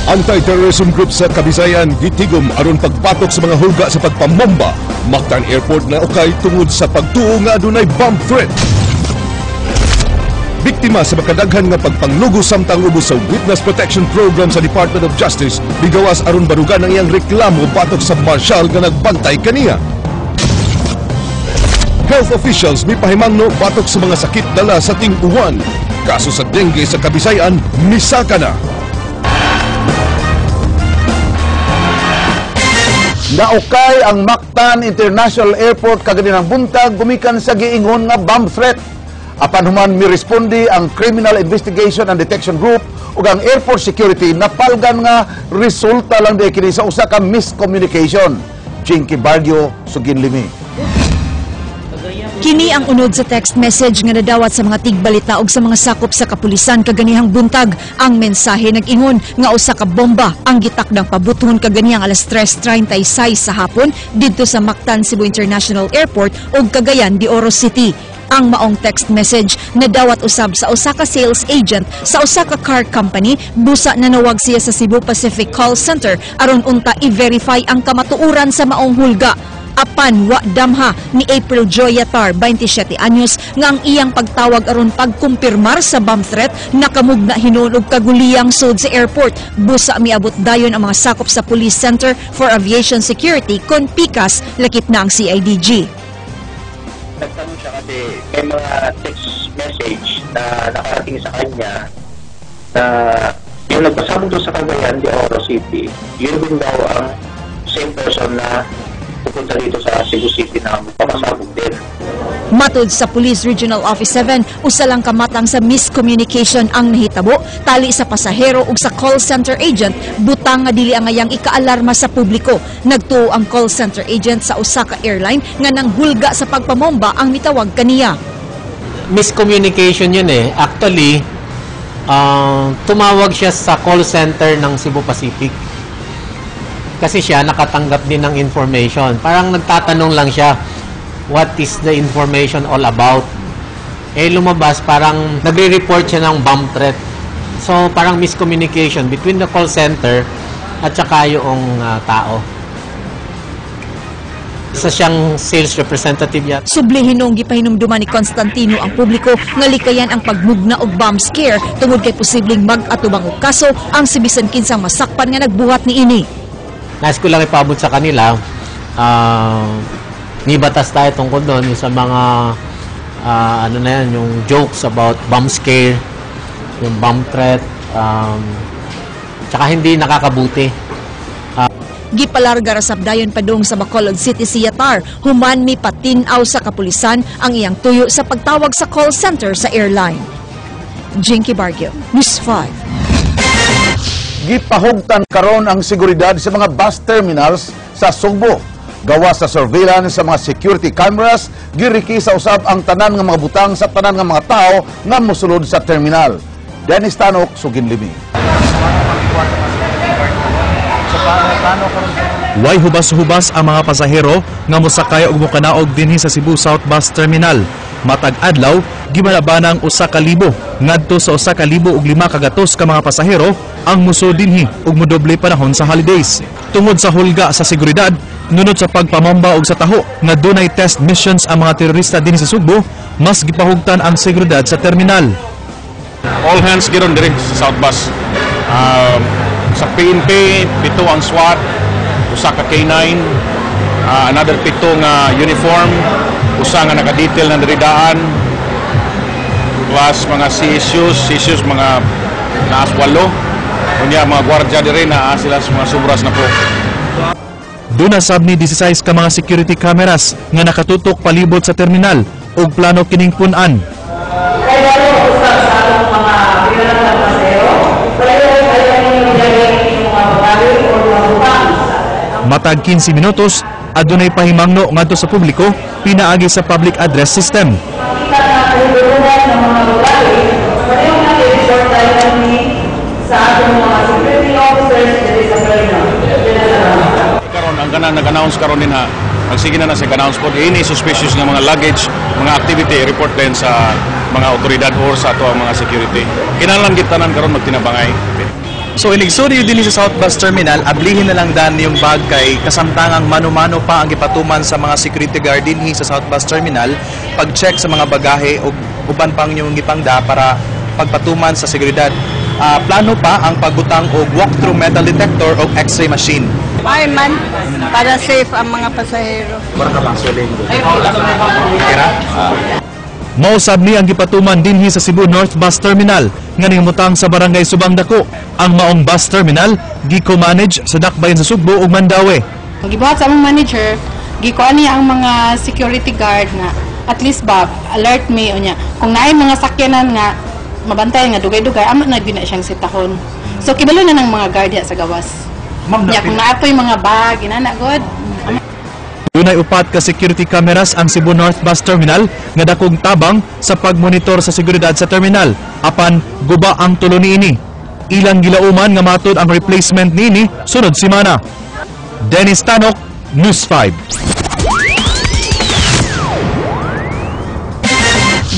Anti-terrorism group sa Kabisayan gitigom aron pagpatok sa mga hulga sa pagpamomba. Mactan Airport na ukay tungod sa pagtuo nga adunay bomb threat. Biktima sa makadaghan nga pagpanglugo samtang ubos sa Witness Protection Program sa Department of Justice bigawas aron barugan ang iyang reklamo batok sa marshal nga nagbantay kaniya. Health officials mipahimangno batok sa mga sakit dala sa ting-uwan. Kaso sa dengue sa Kabisayan misaka na. Naukay ang Mactan International Airport kaganinang buntag gumikan sa giingon nga bomb threat. Apan human miresponde ang Criminal Investigation and Detection Group ug ang Airport Security napalgan nga resulta lang di kini sa usa ka miscommunication. Jinky Bargio, Suginlimi. Kini ang unod sa text message nga nadawat sa mga tigbalita ug sa mga sakop sa kapulisan kaganihang buntag. Ang mensahe nag-ingon nga usa ka bomba ang gitakdang pabuton kaganihang alas 3:36 sa hapon didto sa Mactan Cebu International Airport ug Cagayan de Oro City. Ang maong text message nadawat usab sa usa ka sales agent sa usa ka car company. Busa nanawag siya sa Cebu Pacific Call Center aron unta i-verify ang kamatuoran sa maong hulga. Apan wa damha ni April Joy Yatar, 27 anyos, nga ang iyang pagtawag aron pagkumpirmar sa bomb threat nakamugna hinuon og kaguliyang sud sa airport. Busa miabot dayon ang mga sakop sa Police Center for Aviation Security kon PICAS lakip na ang CIDG. Nagtanong siya kasi may mga text message na nakarating sa kanya na yung nagpasabog doon sa Cagayan de Oro City, yun din daw ang same person na pupunta dito sa Cebu City na pamasabog din. Matod sa Police Regional Office 7, usa lang kamatang sa miscommunication ang nahitabo tali sa pasahero ug sa call center agent, butang nga dili ang ngayang ikaalarma sa publiko. Nagtuo ang call center agent sa usa ka airline nga nanghulga sa pagpamomba ang mitawag kaniya. Miscommunication yun eh. Actually, tumawag siya sa call center ng Cebu Pacific. Kasi siya nakatanggap din ng information. Parang nagtatanong lang siya, what is the information all about? Eh lumabas, parang nagre-report siya ng bomb threat. So parang miscommunication between the call center at saka yung tao. Isa siyang sales representative yan. Sublihinong gipahinumduman ni Constantino ang publiko nga likayan ang pagmugna og bomb scare tungod kay posibleng mag-atubang og kaso ang si bisan kinsang masakpan nga nagbuhat niini. Nais ko lang ipabot sa kanila, may batas tayo tungkol doon yung sa mga ano na yan, yung jokes about bomb scare, yung bomb threat, tsaka hindi nakakabuti. Gipalarga rasab dayon padung sa Bacolod City si Yatar, human mi patinaw sa kapulisan ang iyang tuyo sa pagtawag sa call center sa airline. Jinky Bargio, News 5. Gipahugtan karon ang seguridad sa mga bus terminals sa Sugbo. Gawas sa surveillance sa mga security cameras, giriki sa usab ang tanan nga mga butang sa tanan nga mga tao nga mosulod sa terminal. Dennis Tanok, Suginlimi. Way hubas-hubas ang mga pasahero nga mosakay og mokanaog dinhi sa Cebu South Bus Terminal. Matag adlaw, gimalabanang 1,000 ngadto sa 1,005 kagatos ka mga pasahero ang muso dinhi ug modoble panahon sa holidays. Tungod sa hulga sa seguridad, nunod sa pagpamomba og sa taho nga dunay test missions ang mga terorista dinhi sa Sugbo, mas gipahugtan ang seguridad sa terminal. All hands giron diri sa South Bus. Sa PNP, 7 ang SWAT, usa ka K9, another 7 nga uniform, usa nga naka-detail na diridaan, plus mga CSUs mga naas 8, kunya mga gwardya diri na sila sa mga subras na po. Duna sab ni 16 ka mga security cameras nga nakatutok palibot sa terminal ug plano kining pun-an. Matag 15 minutos, adunay pahimangno ngadto sa publiko pinaagi sa public address system. Karon ang kanang nag-announce karon din ha. Magsige na sa announce po ini suspicious nga mga luggage, mga activity report din sa mga otoridad or sa ato ang mga security. Kinahanglan gid tanan karon magtinabangay. So inigsuri din sa South Bus Terminal, ablihin na lang dan yung bag kay kasamtangang mano-mano pa ang gipatuman sa mga security guard dinhi sa South Bus Terminal pag-check sa mga bagahe o uban pang yung gipangda para pagpatuman sa seguridad. Plano pa ang pagbutang og walk-through metal detector o X-ray machine. Ay man, para safe ang mga pasahero. Mausab ni ang gipatuman dinhi sa Cebu North Bus Terminal nga nihimutang sa barangay Subang Dako. Ang maong bus terminal giko-manage sa dakbayan sa Sugbo ug Mandaue. Gibuhat sa among manager, gikuan niya ang mga security guard nga at least ba alert me unya. Kung naay mga sakyanan nga mabantay nga dugay-dugay amo na gina siyang sitahon. So kibalo na ng mga guard sa gawas. Ya kung naatoy mga bag inana god. Dunay upat ka security cameras ang Cebu North Bus Terminal nga dakong tabang sa pagmonitor sa seguridad sa terminal. Apan guba ang tulo niini. Ilang gilauman nga matud ang replacement niini sunod semana. Dennis Tanok, News 5.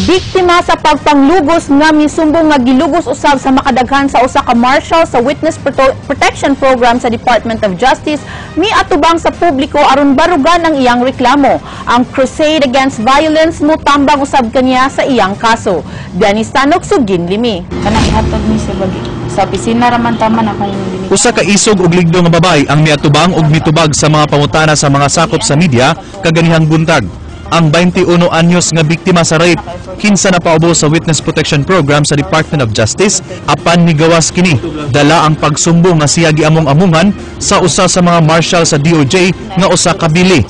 Biktima sa pagpanglugos nga misumbong nga gilugos usab sa makadaghan sa usa ka marshal sa Witness Protection Program sa Department of Justice miatubang sa publiko aron barugan ang iyang reklamo. Ang Crusade Against Violence motambang usab kaniya sa iyang kaso. Dennis Tanok, Sugin Limi. Kanang ihatag ni sa bagi sa opisina raman taman akong Usa ka isog ug ligdo nga babay ang miatubang ug mitubag sa mga pangutana sa mga sakop sa media kaganihang buntag. Ang 21 anyos nga biktima sa rape kinsa napaubo sa Witness Protection Program sa Department of Justice apan migawas kini dala ang pagsumbong nga siya giamong-amungan sa usa sa mga marshal sa DOJ nga usa ka bili.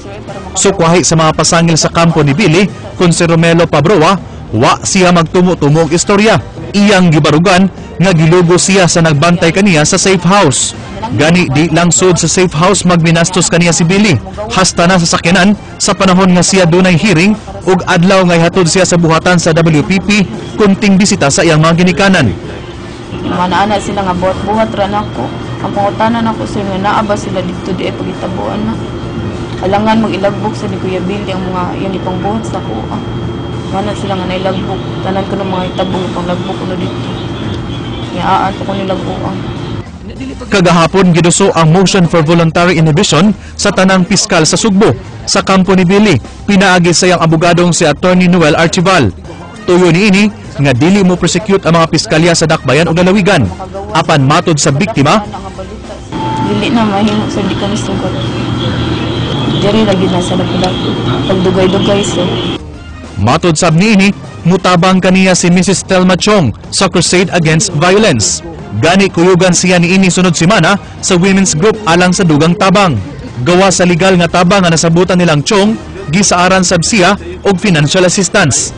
Sukwahi sa mga pasangil sa kampo ni Billy kun si Romelo Pabroa wa siya magtumo-tumo og istorya. Iyang gibarugan nga gilugo siya sa nagbantay kaniya sa safe house. Gani di lang sud sa safe house magminastos kaniya si Billy. Hasta na sa sakyanan sa panahon nga siya dunay hearing ug adlaw nga hatod siya sa buhatan sa WPP kunting bisita sa iyang mga ginikanan. Mana-ana sila nga buhat ra nako. Ang pangutanan nako sa nga naa ba sila dito di ay pagitabuan na. Alangan mag-ilagbok sa ni Kuya Billy ang mga iyang ipangbuhat sa ko. Mana sila nga nailagbok. Tanan ko ng mga itabong ipanglagbok ko dito. Yaan to ko nilagbuang. Kagahapon giduso ang motion for voluntary inhibition sa tanang piskal sa Sugbo sa kampo ni Billy. Pinaagi sa iyang abogadong si Attorney Noel Archival. Tuyo niini nga dili mo prosecute ang mga piskalya sa dakbayan o lalawigan. Apan matod sa biktima, dili na mahimo sa di kami sugat. Diri lagi na sa lapu-lapu. Pagdugay-dugay so. Matod sab niini, mutabang kaniya si Mrs. Telma Chong sa Crusade Against Violence. Gani kuyugan siya niini sunod semana sa women's group alang sa dugang tabang. Gawa sa legal nga tabang nga nasabutan nilang Chong, gisaaran sab siya og financial assistance.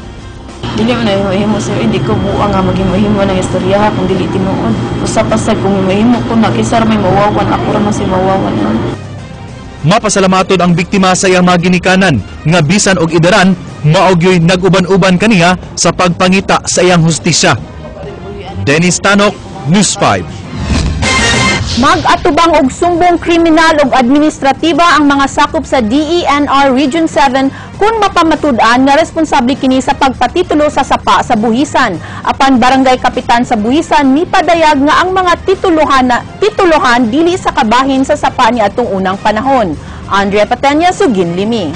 Dili man na himo sir, hindi ko buang nga maghimo-himo ng istorya kung dili tinuod. Usa pa sad kung himo ko na kisar may mawawan ako ra man si mawawan. Mapasalamatod ang biktima sa iyang mga ginikanan nga bisan og idaran maogyoy nag-uban-uban kaniya sa pagpangita sa iyang hustisya. Dennis Tanok, News 5. Mag-atubang og sumbong kriminal ug administratiba ang mga sakop sa DENR Region 7 kung mapamatud-an nga responsable kini sa pagpatitulo sa sapa sa buhisan. Apan barangay kapitan sa buhisan mipadayag nga ang mga titulohan dili sa kabahin sa sapa ni atong unang panahon. Andrea Patenya, Sugin Limi.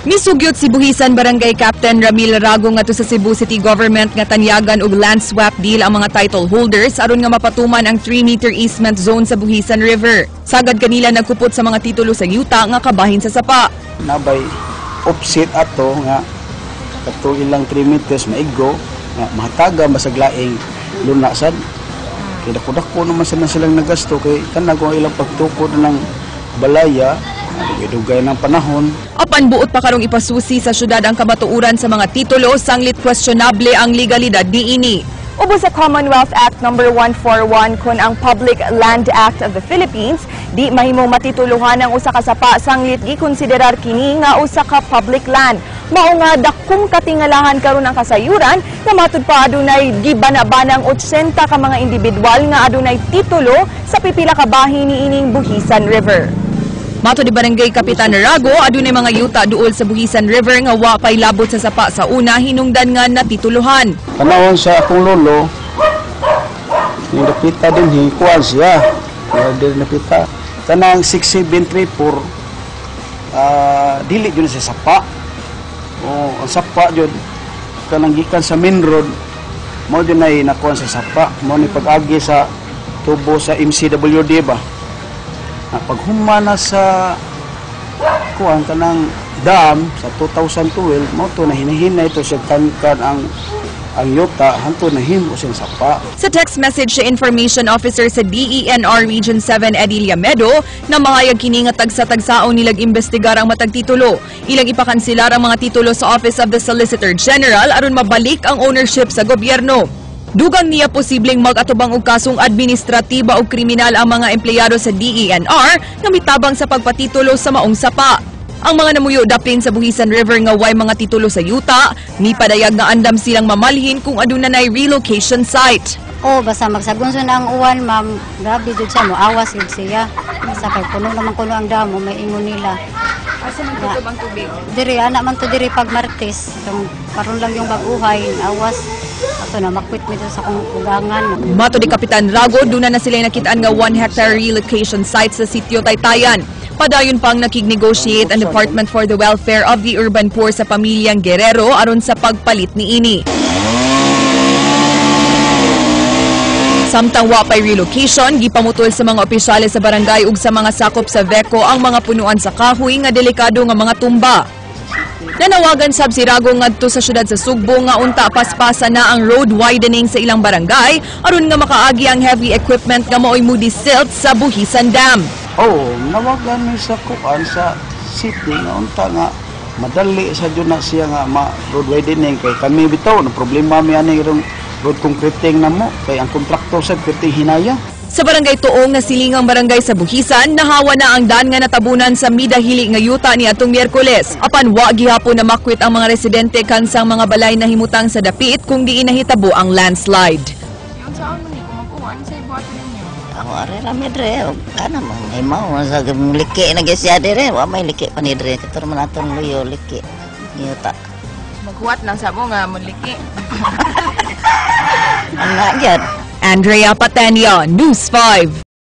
Misugyot si Buhisan Barangay Captain Ramil Rago nga to sa Cebu City Government nga tanyagan og land swap deal ang mga title holders aron nga mapatuman ang 3-meter easement zone sa Buhisan River. Sagad kanila nagkupot sa mga titulo sa yuta nga kabahin sa sapa. Nabay offset ato nga kato ilang 3 meters maigo nga mahataga masaglaing lunasad. Kaya dako-dako naman silang nagasto kay kanang kung ilang pagtukod ng balaya dugay ng panahon. Apan buot pa karong ipasusi sa syudad ang kamatuuran sa mga titulo sanglit questionable ang legalidad niini. Ubo sa Commonwealth Act No. 141 kun ang Public Land Act of the Philippines, di mahimong matituluhan ang usa ka sapa sanglit gikonsiderar kini nga usa ka public land. Mao nga dakong katingalahan karon ang kasayuran nga matud pa adunay gibana-banang 80 ka mga individual nga adunay titulo sa pipila ka bahin niining Buhisan River. Mato di Barangay Kapitan Rago, adunay mga yuta duol sa Buhisan River nga wa pay labot sa sapa sa una hinungdan nga natituluhan. Panahon sa akong lolo, Yung napita din, hikuan siya. Yung din napita. Kanang 6734, dili yun sa sapa. O, ang sapa yun, kanang gikan sa main road, mo yun ay nakuha sa sapa. Mo ni pag-agi sa tubo sa MCWD ba. Paghuman na sa kuhan kanang dam sa 2012, mo to na hinahinay ito siya kan ang yuta hanto na himo siyang sapa. Sa text message sa Information Officer sa DENR Region 7 Eddie Liamedo na mahayag kini nga tagsa-tagsaon nilag imbestigar ang matag titulo. Ilang ipakansilar ang mga titulo sa Office of the Solicitor General aron mabalik ang ownership sa gobyerno. Dugang niya posibleng mag-atubang og kasong administratiba o kriminal ang mga empleyado sa DENR nga mitabang sa pagpatitulo sa maong sapa. Ang mga namuyo dapin sa Buhisan River nga way mga titulo sa yuta, ni padayag nga andam silang mamalhin kung aduna nay relocation site. Basta magsagunso na ang uwan, ma'am. Grabe jud siya mo, awas jud siya. Basta kay puno naman kuno ang damo, may ingon nila. Asa man tutob ang tubig? Diri, anak man to diri pag Martes. Karon lang yung baguhay, awas. Ato na, makwit nito sa kong ugangan. Mato di Kapitan Rago, duna na sila nakitaan nga 1 hectare relocation site sa sitio Taytayan. Padayon pang nakig-negotiate ang Department for the Welfare of the Urban Poor sa pamilyang Guerrero aron sa pagpalit ni ini. Samtang wapay relocation, gipamutol sa mga opisyales sa barangay ug sa mga sakop sa VECO ang mga punuan sa kahoy nga delikado nga mga tumba. Nanawagan sab si Rago ngadto sa syudad sa Sugbo nga unta paspasa na ang road widening sa ilang barangay aron nga makaagi ang heavy equipment nga maoy moody silt sa Buhisan Dam. Nawagan ni sa kuan sa city nga unta nga madali sa dyan na siya nga road widening kay kami bitaw na problema mi ani irong road concreting na mo kay ang kontraktor sa perting hinaya. Sa barangay Tuong na silingang barangay sa Buhisan, nahawa na ang daan nga natabunan sa midahili nga yuta ni atong Miyerkules. Apan wa gihapon na makwit ang mga residente kansang mga balay na himutang sa dapit kung di inahitabo ang landslide. Yung saan mo ni kumakuha sa ibuhat ninyo? Ako ari rami dre, kana man may mao sa liki na gyud dire, wa may liki pa ni dre, katur man aton luyo liki. Yuta. Maghuwat lang sa mo nga muliki. Ana gyud. Andrea Patenya, News 5.